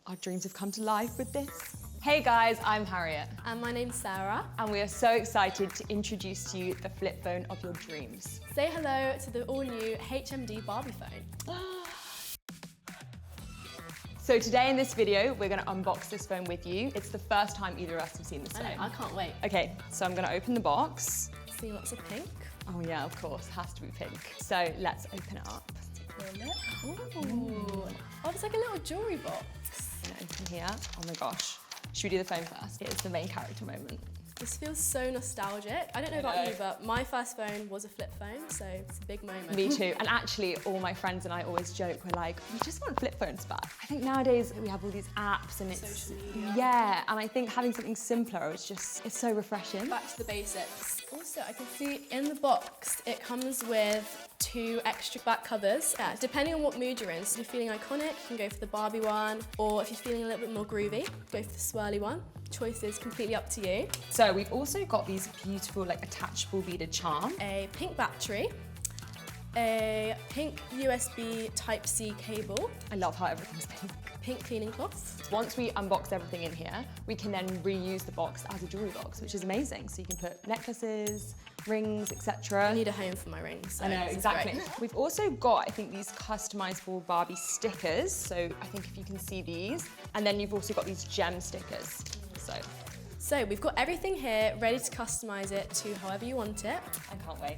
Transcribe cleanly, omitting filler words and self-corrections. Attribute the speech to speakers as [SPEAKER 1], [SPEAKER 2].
[SPEAKER 1] Our dreams have come to life with this. Hey guys, I'm Harriet.
[SPEAKER 2] And my name's Sarah.
[SPEAKER 1] And we are so excited to introduce to you the flip phone of your dreams.
[SPEAKER 2] Say hello to the all-new HMD Barbie Phone.
[SPEAKER 1] So today in this video, we're going to unbox this phone with you. It's the first time either of us have seen this phone.
[SPEAKER 2] I can't wait.
[SPEAKER 1] Okay, so I'm going to open the box.
[SPEAKER 2] See lots of pink.
[SPEAKER 1] Oh yeah, of course, has to be pink. So let's open it up.
[SPEAKER 2] Ooh. Oh, it's like a little jewellery box.
[SPEAKER 1] I'm going to open here. Oh my gosh. Should we do the phone first? It is the main character moment.
[SPEAKER 2] This feels so nostalgic. I don't know about you, but my first phone was a flip phone, so it's a big moment.
[SPEAKER 1] Me too. And actually, all my friends and I always joke, we're like, we just want flip phones back. I think nowadays we have all these apps and it's...
[SPEAKER 2] Social media.
[SPEAKER 1] Yeah, and I think having something simpler is just, it's so refreshing.
[SPEAKER 2] Back to the basics. Also, I can see in the box, it comes with 2 extra back covers. Yeah, depending on what mood you're in. So if you're feeling iconic, you can go for the Barbie one, or if you're feeling a little bit more groovy, go for the swirly one. Choice is completely up to you.
[SPEAKER 1] So we've also got these beautiful like attachable beaded charm.
[SPEAKER 2] A pink battery, a pink USB Type-C cable.
[SPEAKER 1] I love how everything's pink.
[SPEAKER 2] Pink cleaning cloth.
[SPEAKER 1] Once we unbox everything in here, we can then reuse the box as a jewellery box, which is amazing. So you can put necklaces, rings, etc.
[SPEAKER 2] I need a home for my rings. So
[SPEAKER 1] I know, exactly. We've also got, I think, these customizable Barbie stickers. So I think if you can see these. And then you've also got these gem stickers.
[SPEAKER 2] So we've got everything here ready to customise it to however you want it.
[SPEAKER 1] I can't wait.